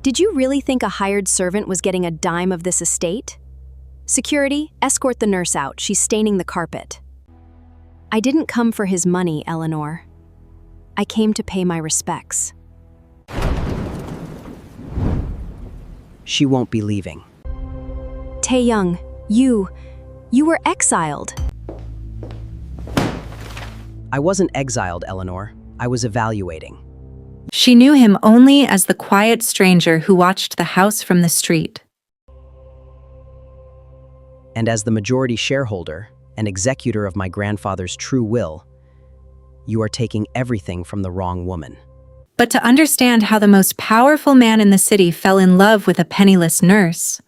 Did you really think a hired servant was getting a dime of this estate? Security, escort the nurse out. She's staining the carpet. I didn't come for his money, Eleanor. I came to pay my respects. She won't be leaving. Tae-young, you were exiled. I wasn't exiled, Eleanor. I was evaluating. She knew him only as the quiet stranger who watched the house from the street. And as the majority shareholder and executor of my grandfather's true will, you are taking everything from the wrong woman. But to understand how the most powerful man in the city fell in love with a penniless nurse,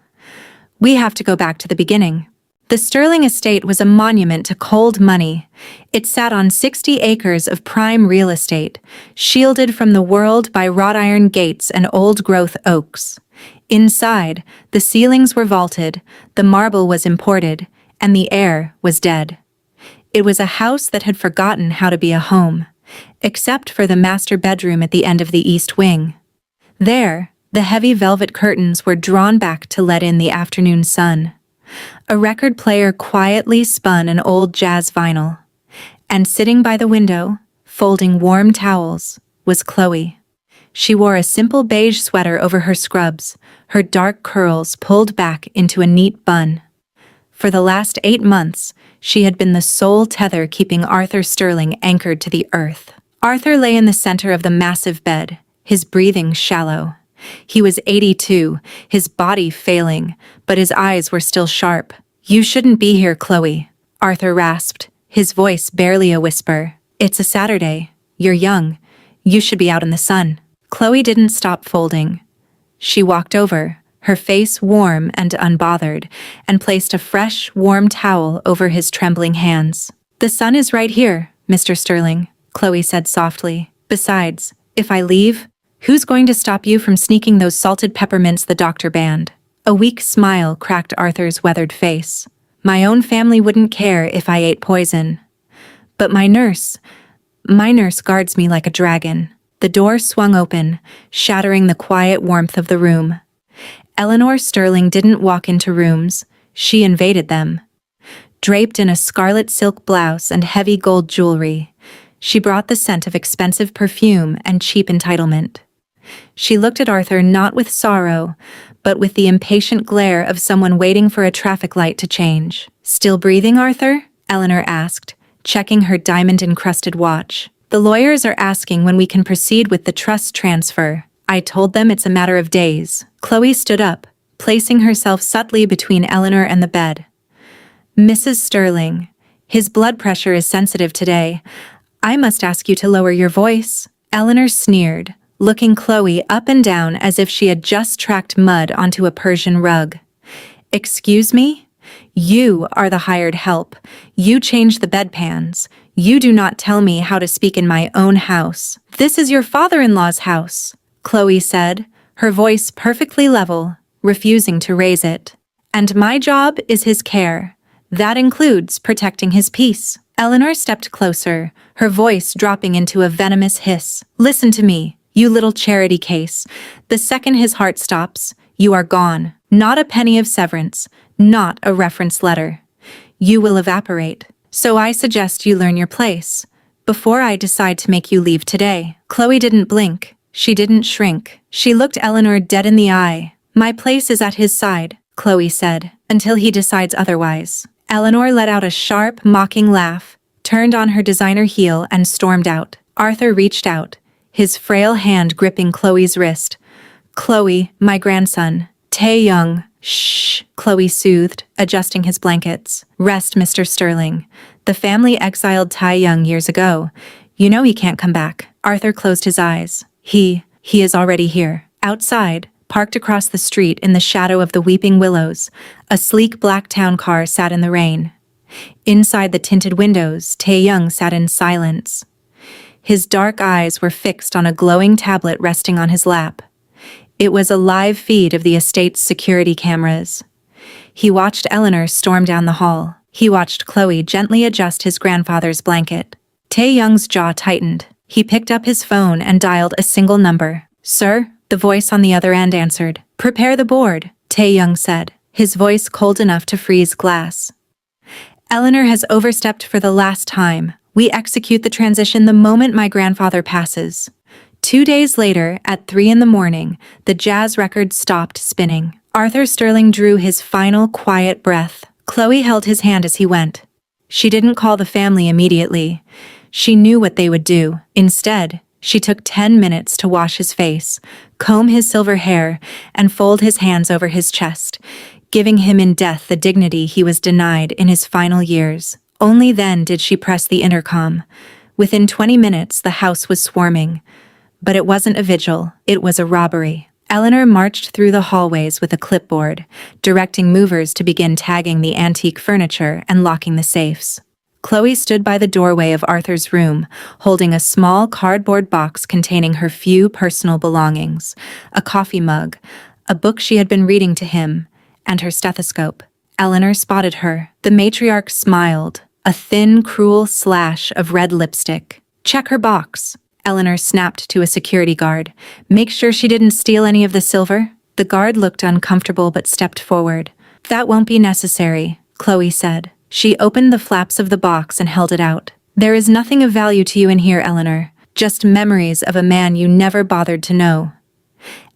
we have to go back to the beginning. The Sterling estate was a monument to cold money. It sat on 60 acres of prime real estate, shielded from the world by wrought iron gates and old-growth oaks. Inside, the ceilings were vaulted, the marble was imported, and the air was dead. It was a house that had forgotten how to be a home, except for the master bedroom at the end of the east wing. There, the heavy velvet curtains were drawn back to let in the afternoon sun. A record player quietly spun an old jazz vinyl, and sitting by the window, folding warm towels, was Chloe. She wore a simple beige sweater over her scrubs, her dark curls pulled back into a neat bun. For the last 8 months, she had been the sole tether keeping Arthur Sterling anchored to the earth. Arthur lay in the center of the massive bed, his breathing shallow. He was 82, his body failing, but his eyes were still sharp. "You shouldn't be here, Chloe," Arthur rasped, his voice barely a whisper. "It's a Saturday. You're young. You should be out in the sun." Chloe didn't stop folding. She walked over, her face warm and unbothered, and placed a fresh, warm towel over his trembling hands. "The sun is right here, Mr. Sterling," Chloe said softly. "Besides, if I leave, who's going to stop you from sneaking those salted peppermints the doctor banned?" A weak smile cracked Arthur's weathered face. "My own family wouldn't care if I ate poison. But my nurse guards me like a dragon." The door swung open, shattering the quiet warmth of the room. Eleanor Sterling didn't walk into rooms, she invaded them. Draped in a scarlet silk blouse and heavy gold jewelry, she brought the scent of expensive perfume and cheap entitlement. She looked at Arthur not with sorrow, but with the impatient glare of someone waiting for a traffic light to change. "Still breathing, Arthur?" Eleanor asked, checking her diamond-encrusted watch. "The lawyers are asking when we can proceed with the trust transfer. I told them it's a matter of days." Chloe stood up, placing herself subtly between Eleanor and the bed. "Mrs. Sterling, his blood pressure is sensitive today. I must ask you to lower your voice." Eleanor sneered, looking Chloe up and down as if she had just tracked mud onto a Persian rug. "Excuse me? You are the hired help. You change the bedpans. You do not tell me how to speak in my own house. This is your father-in-law's house," Chloe said, her voice perfectly level, refusing to raise it. "And my job is his care. That includes protecting his peace." Eleanor stepped closer, her voice dropping into a venomous hiss. "Listen to me, you little charity case. The second his heart stops, you are gone. Not a penny of severance, not a reference letter. You will evaporate. So I suggest you learn your place, before I decide to make you leave today." Chloe didn't blink. She didn't shrink. She looked Eleanor dead in the eye. "My place is at his side," Chloe said, "until he decides otherwise." Eleanor let out a sharp, mocking laugh, turned on her designer heel and stormed out. Arthur reached out, his frail hand gripping Chloe's wrist. "Chloe, my grandson. Tae-young." "Shh," Chloe soothed, adjusting his blankets. "Rest, Mr. Sterling. The family exiled Tae-young years ago. You know he can't come back." Arthur closed his eyes. He is already here." Outside, parked across the street in the shadow of the weeping willows, a sleek black town car sat in the rain. Inside the tinted windows, Tae-young sat in silence. His dark eyes were fixed on a glowing tablet resting on his lap. It was a live feed of the estate's security cameras. He watched Eleanor storm down the hall. He watched Chloe gently adjust his grandfather's blanket. Tae-young's jaw tightened. He picked up his phone and dialed a single number. "Sir, The voice on the other end answered. "Prepare the board," Tae-young said, his voice cold enough to freeze glass. "Eleanor has overstepped for the last time. We execute the transition the moment my grandfather passes." 2 days later, at 3 in the morning, the jazz record stopped spinning. Arthur Sterling drew his final quiet breath. Chloe held his hand as he went. She didn't call the family immediately. She knew what they would do. Instead, she took 10 minutes to wash his face, comb his silver hair, and fold his hands over his chest, giving him in death the dignity he was denied in his final years. Only then did she press the intercom. Within 20 minutes, the house was swarming. But it wasn't a vigil, it was a robbery. Eleanor marched through the hallways with a clipboard, directing movers to begin tagging the antique furniture and locking the safes. Chloe stood by the doorway of Arthur's room, holding a small cardboard box containing her few personal belongings, a coffee mug, a book she had been reading to him, and her stethoscope. Eleanor spotted her. The matriarch smiled, a thin, cruel slash of red lipstick. "Check her box," Eleanor snapped to a security guard. "Make sure she didn't steal any of the silver." The guard looked uncomfortable but stepped forward. "That won't be necessary," Chloe said. She opened the flaps of the box and held it out. "There is nothing of value to you in here, Eleanor. Just memories of a man you never bothered to know."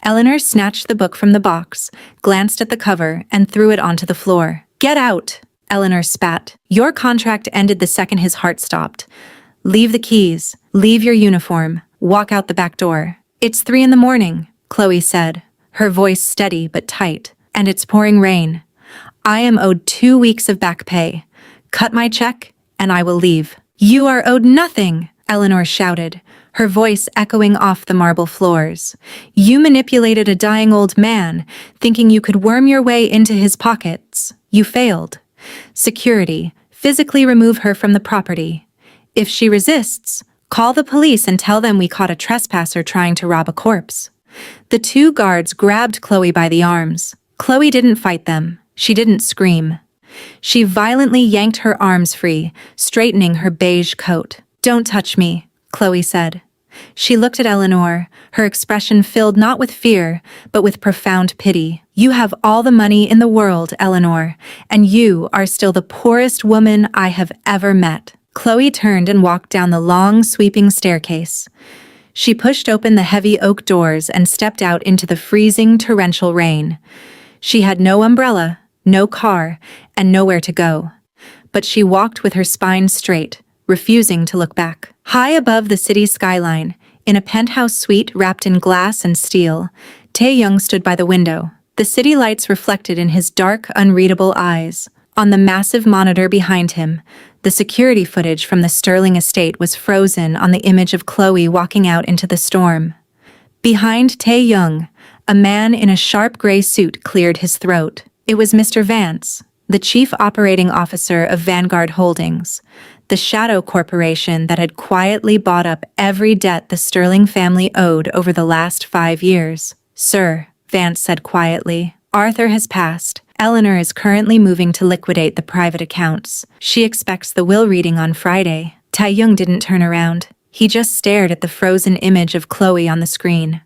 Eleanor snatched the book from the box, glanced at the cover, and threw it onto the floor. "Get out!" Eleanor spat. "Your contract ended the second his heart stopped. Leave the keys. Leave your uniform. Walk out the back door." "It's 3 in the morning," Chloe said, her voice steady but tight. "And it's pouring rain. I am owed 2 weeks of back pay. Cut my check, and I will leave." "You are owed nothing," Eleanor shouted, her voice echoing off the marble floors. "You manipulated a dying old man, thinking you could worm your way into his pockets. You failed. Security, physically remove her from the property. If she resists, call the police and tell them we caught a trespasser trying to rob a corpse." The 2 guards grabbed Chloe by the arms. Chloe didn't fight them. She didn't scream. She violently yanked her arms free, straightening her beige coat. "Don't touch me," Chloe said. She looked at Eleanor, her expression filled not with fear, but with profound pity. "You have all the money in the world, Eleanor, and you are still the poorest woman I have ever met." Chloe turned and walked down the long, sweeping staircase. She pushed open the heavy oak doors and stepped out into the freezing, torrential rain. She had no umbrella, no car, and nowhere to go. But she walked with her spine straight, refusing to look back. High above the city skyline, in a penthouse suite wrapped in glass and steel, Tae-young stood by the window. The city lights reflected in his dark, unreadable eyes. On the massive monitor behind him, the security footage from the Sterling estate was frozen on the image of Chloe walking out into the storm. Behind Tae-young, a man in a sharp gray suit cleared his throat. It was Mr. Vance, the chief operating officer of Vanguard Holdings, the shadow corporation that had quietly bought up every debt the Sterling family owed over the last 5 years. "Sir," Vance said quietly, "Arthur has passed. Eleanor is currently moving to liquidate the private accounts. She expects the will reading on Friday." Tae-young didn't turn around. He just stared at the frozen image of Chloe on the screen.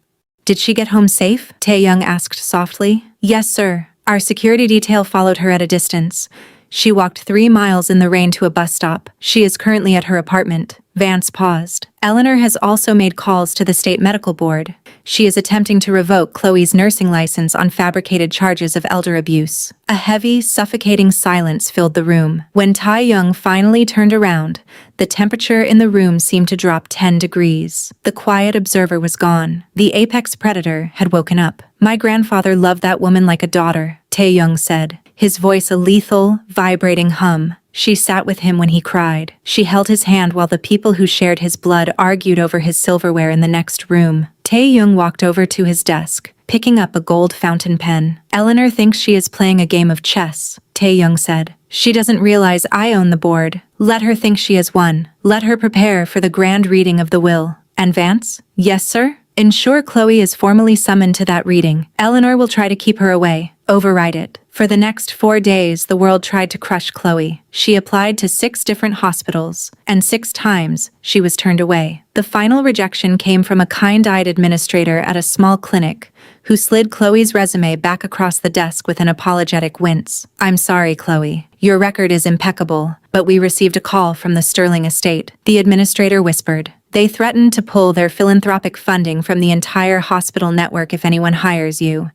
"Did she get home safe?" Tae-young asked softly. "Yes, sir. Our security detail followed her at a distance. She walked 3 miles in the rain to a bus stop. She is currently at her apartment." Vance paused. "Eleanor has also made calls to the state medical board. She is attempting to revoke Chloe's nursing license on fabricated charges of elder abuse." A heavy, suffocating silence filled the room. When Tae-young finally turned around, the temperature in the room seemed to drop 10 degrees. The quiet observer was gone. The apex predator had woken up. "My grandfather loved that woman like a daughter," Tae-young said, his voice a lethal, vibrating hum. She sat with him when he cried. She held his hand while the people who shared his blood argued over his silverware in the next room. Tae-young walked over to his desk, picking up a gold fountain pen. "Eleanor thinks she is playing a game of chess," Tae-young said. "She doesn't realize I own the board. Let her think she has won. Let her prepare for the grand reading of the will." "And Vance?" "Yes, sir?" "Ensure Chloe is formally summoned to that reading. Eleanor will try to keep her away. Override it. For the next 4 days, the world tried to crush Chloe. She applied to 6 different hospitals, and 6 times she was turned away. The final rejection came from a kind-eyed administrator at a small clinic who slid Chloe's resume back across the desk with an apologetic wince. "I'm sorry, Chloe. Your record is impeccable, but we received a call from the Sterling estate," the administrator whispered. "They threatened to pull their philanthropic funding from the entire hospital network if anyone hires you.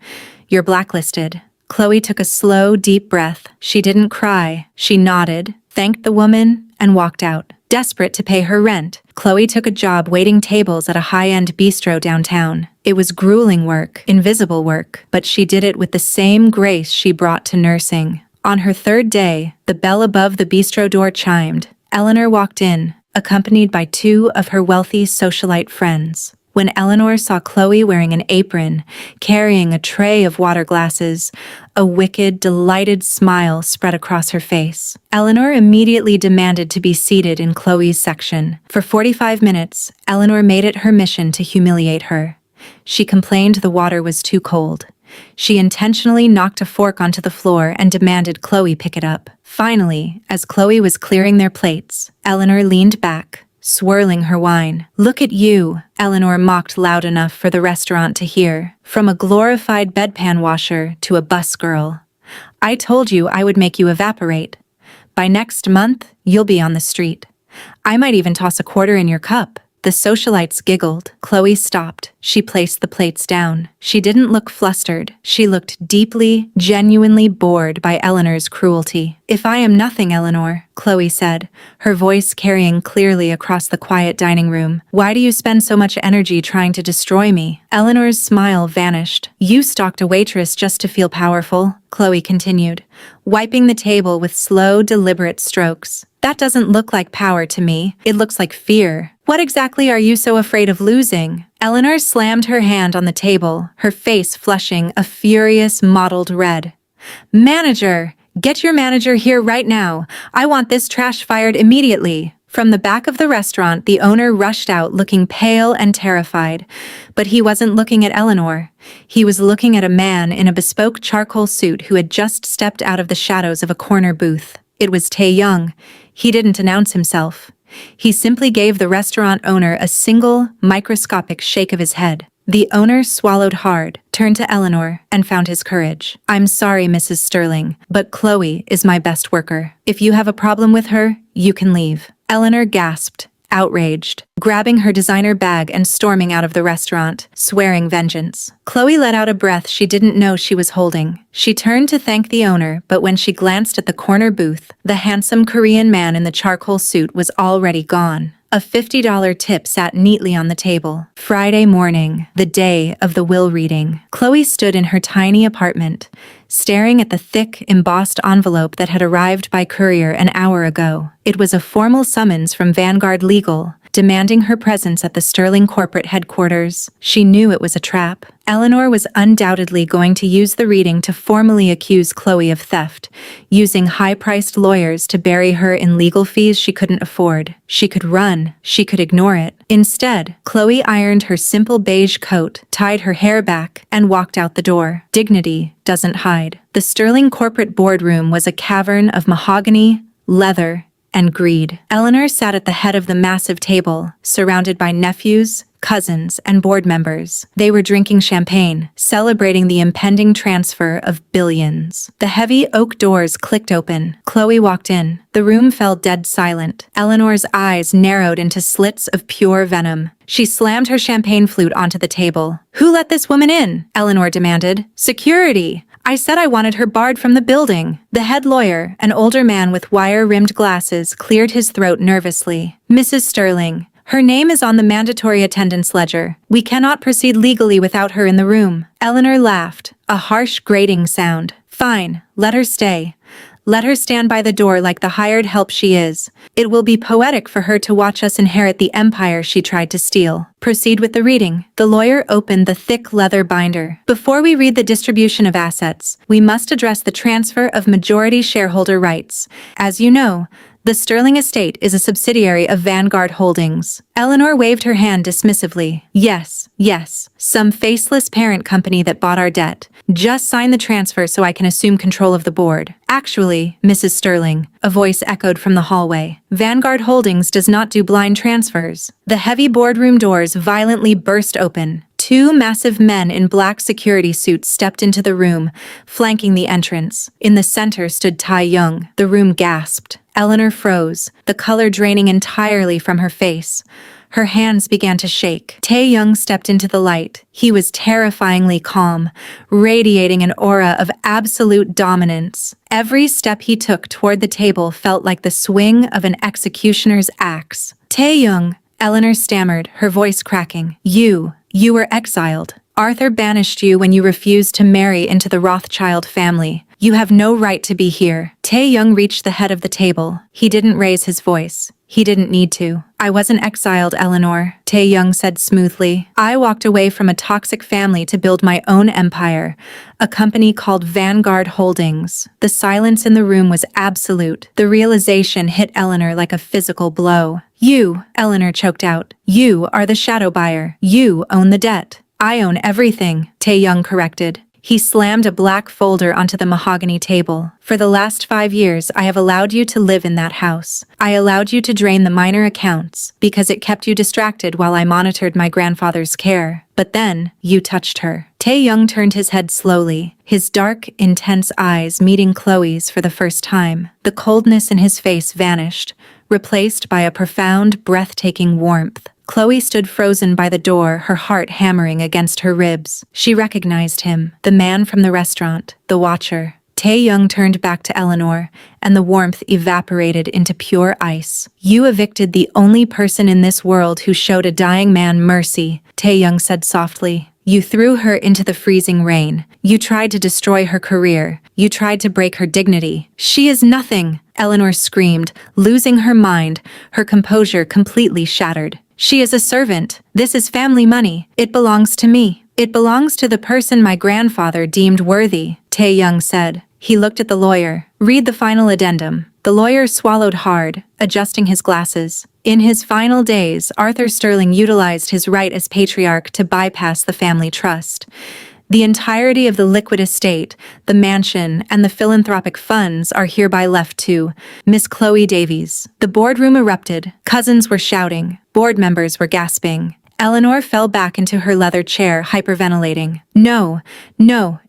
You're blacklisted." Chloe took a slow, deep breath. She didn't cry. She nodded, thanked the woman, and walked out. Desperate to pay her rent, Chloe took a job waiting tables at a high-end bistro downtown. It was grueling work, invisible work, but she did it with the same grace she brought to nursing. On her 3rd day, the bell above the bistro door chimed. Eleanor walked in, accompanied by 2 of her wealthy socialite friends. When Eleanor saw Chloe wearing an apron, carrying a tray of water glasses, a wicked, delighted smile spread across her face. Eleanor immediately demanded to be seated in Chloe's section. For 45 minutes, Eleanor made it her mission to humiliate her. She complained the water was too cold. She intentionally knocked a fork onto the floor and demanded Chloe pick it up. Finally, as Chloe was clearing their plates, Eleanor leaned back, swirling her wine. "Look at you," Eleanor mocked loud enough for the restaurant to hear. "From a glorified bedpan washer to a bus girl. I told you I would make you evaporate. By next month, you'll be on the street. I might even toss a quarter in your cup." The socialites giggled. Chloe stopped. She placed the plates down. She didn't look flustered. She looked deeply, genuinely bored by Eleanor's cruelty. "If I am nothing, Eleanor," Chloe said, her voice carrying clearly across the quiet dining room, "why do you spend so much energy trying to destroy me?" Eleanor's smile vanished. "You stalked a waitress just to feel powerful," Chloe continued, wiping the table with slow, deliberate strokes. "That doesn't look like power to me. It looks like fear. What exactly are you so afraid of losing?" Eleanor slammed her hand on the table, her face flushing a furious, mottled red. "Manager! Get your manager here right now. I want this trash fired immediately." From the back of the restaurant, the owner rushed out looking pale and terrified. But he wasn't looking at Eleanor. He was looking at a man in a bespoke charcoal suit who had just stepped out of the shadows of a corner booth. It was Tae-young. He didn't announce himself. He simply gave the restaurant owner a single, microscopic shake of his head. The owner swallowed hard, turned to Eleanor, and found his courage. "I'm sorry, Mrs. Sterling, but Chloe is my best worker. If you have a problem with her, you can leave." Eleanor gasped, outraged, grabbing her designer bag and storming out of the restaurant, swearing vengeance. Chloe let out a breath she didn't know she was holding. She turned to thank the owner, but when she glanced at the corner booth, the handsome Korean man in the charcoal suit was already gone. A $50 tip sat neatly on the table. Friday morning, the day of the will reading. Chloe stood in her tiny apartment, staring at the thick, embossed envelope that had arrived by courier an hour ago. It was a formal summons from Vanguard Legal, demanding her presence at the Sterling corporate headquarters. She knew it was a trap. Eleanor was undoubtedly going to use the reading to formally accuse Chloe of theft, using high-priced lawyers to bury her in legal fees she couldn't afford. She could run. She could ignore it. Instead, Chloe ironed her simple beige coat, tied her hair back, and walked out the door. Dignity doesn't hide. The Sterling corporate boardroom was a cavern of mahogany, leather, and greed. Eleanor sat at the head of the massive table, surrounded by nephews, cousins, and board members. They were drinking champagne, celebrating the impending transfer of billions. The heavy oak doors clicked open. Chloe walked in. The room fell dead silent. Eleanor's eyes narrowed into slits of pure venom. She slammed her champagne flute onto the table. "Who let this woman in?" Eleanor demanded. "Security! I said I wanted her barred from the building." The head lawyer, an older man with wire-rimmed glasses, cleared his throat nervously. "Mrs. Sterling, her name is on the mandatory attendance ledger. We cannot proceed legally without her in the room." Eleanor laughed, a harsh, grating sound. "Fine, let her stay. Let her stand by the door like the hired help she is. It will be poetic for her to watch us inherit the empire she tried to steal. Proceed with the reading." The lawyer opened the thick leather binder. "Before we read the distribution of assets, we must address the transfer of majority shareholder rights. As you know, The Sterling estate is a subsidiary of Vanguard Holdings. Eleanor waved her hand dismissively. Yes, some faceless parent company that bought our debt. Just sign the transfer so I can assume control of the board. Actually, Mrs. Sterling, a voice echoed from the hallway. Vanguard Holdings does not do blind transfers. The heavy boardroom doors violently burst open. Two massive men in black security suits stepped into the room, flanking the entrance. In the center stood Tai Young. The room gasped. Eleanor froze, the color draining entirely from her face. Her hands began to shake. Tai Young stepped into the light. He was terrifyingly calm, radiating an aura of absolute dominance. Every step he took toward the table felt like the swing of an executioner's axe. Tai Young, Eleanor stammered, her voice cracking. You were exiled. Arthur banished you when you refused to marry into the Rothschild family. You have no right to be here. Tai Young reached the head of the table. He didn't raise his voice. He didn't need to. I wasn't exiled, Eleanor, Tai Young said smoothly. I walked away from a toxic family to build my own empire, a company called Vanguard Holdings. The silence in the room was absolute. The realization hit Eleanor like a physical blow. You, Eleanor choked out. You are the shadow buyer. You own the debt. I own everything, Tai Young corrected. He slammed a black folder onto the mahogany table. For the last 5 years, I have allowed you to live in that house. I allowed you to drain the minor accounts because it kept you distracted while I monitored my grandfather's care. But then, you touched her. Tai Young turned his head slowly, his dark, intense eyes meeting Chloe's for the first time. The coldness in his face vanished, replaced by a profound, breathtaking warmth. Chloe stood frozen by the door, her heart hammering against her ribs. She recognized him, the man from the restaurant, the watcher. Tai Young turned back to Eleanor, and the warmth evaporated into pure ice. You evicted the only person in this world who showed a dying man mercy, Tai Young said softly. You threw her into the freezing rain. You tried to destroy her career. You tried to break her dignity. She is nothing, Eleanor screamed, losing her mind, her composure completely shattered. She is a servant. This is family money. It belongs to me. It belongs to the person my grandfather deemed worthy, Tai Young said. He looked at the lawyer. Read the final addendum. The lawyer swallowed hard, adjusting his glasses. In his final days, Arthur Sterling utilized his right as patriarch to bypass the family trust. The entirety of the liquid estate, the mansion, and the philanthropic funds are hereby left to Miss Chloe Davies. The boardroom erupted. Cousins were shouting. Board members were gasping. Eleanor fell back into her leather chair, hyperventilating. No,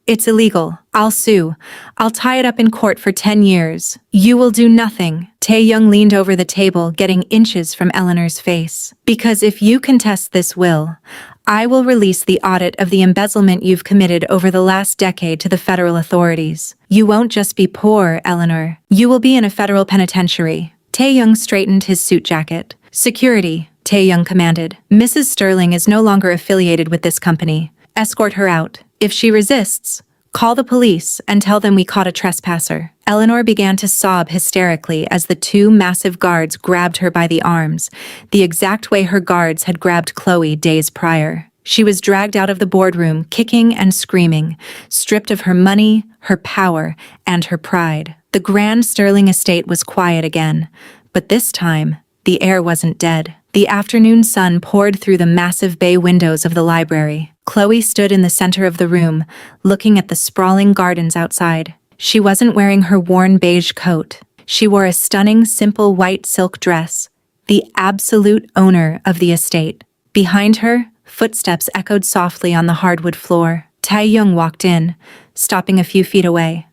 it's illegal. I'll sue. I'll tie it up in court for 10 years. You will do nothing. Tai Young leaned over the table, getting inches from Eleanor's face. Because if you contest this will, I will release the audit of the embezzlement you've committed over the last decade to the federal authorities. You won't just be poor, Eleanor. You will be in a federal penitentiary. Tai Young straightened his suit jacket. Security, Tai Young commanded. Mrs. Sterling is no longer affiliated with this company. Escort her out. If she resists, call the police and tell them we caught a trespasser. Eleanor began to sob hysterically as the two massive guards grabbed her by the arms, the exact way her guards had grabbed Chloe days prior. She was dragged out of the boardroom, kicking and screaming, stripped of her money, her power, and her pride. The grand Sterling estate was quiet again, but this time, the air wasn't dead. The afternoon sun poured through the massive bay windows of the library. Chloe stood in the center of the room, looking at the sprawling gardens outside. She wasn't wearing her worn beige coat. She wore a stunning, simple white silk dress, the absolute owner of the estate. Behind her, footsteps echoed softly on the hardwood floor. Tai Young walked in, stopping a few feet away.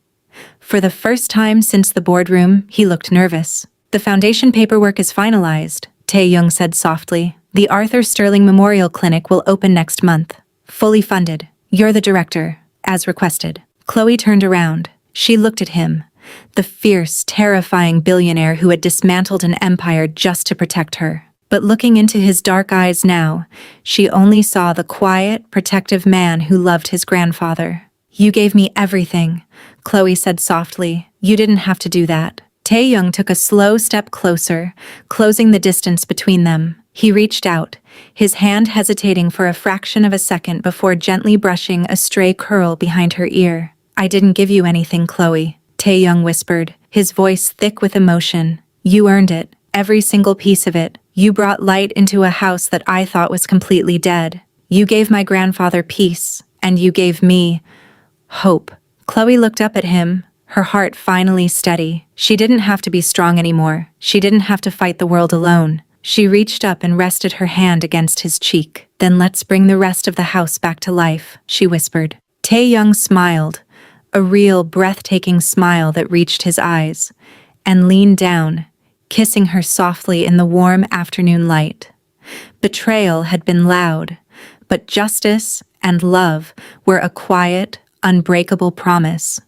For the first time since the boardroom, he looked nervous. The foundation paperwork is finalized, Tai Young said softly. The Arthur Sterling Memorial Clinic will open next month. Fully funded. You're the director, as requested. Chloe turned around. She looked at him, the fierce, terrifying billionaire who had dismantled an empire just to protect her. But looking into his dark eyes now, she only saw the quiet, protective man who loved his grandfather. You gave me everything, Chloe said softly. You didn't have to do that. Tai Young took a slow step closer, closing the distance between them. He reached out, his hand hesitating for a fraction of a second before gently brushing a stray curl behind her ear. I didn't give you anything, Chloe, Tai Young whispered, his voice thick with emotion. You earned it, every single piece of it. You brought light into a house that I thought was completely dead. You gave my grandfather peace, and you gave me hope. Chloe looked up at him, her heart finally steady. She didn't have to be strong anymore. She didn't have to fight the world alone. She reached up and rested her hand against his cheek. Then let's bring the rest of the house back to life, she whispered. Tae-young smiled, a real breathtaking smile that reached his eyes, and leaned down, kissing her softly in the warm afternoon light. Betrayal had been loud, but justice and love were a quiet, unbreakable promise.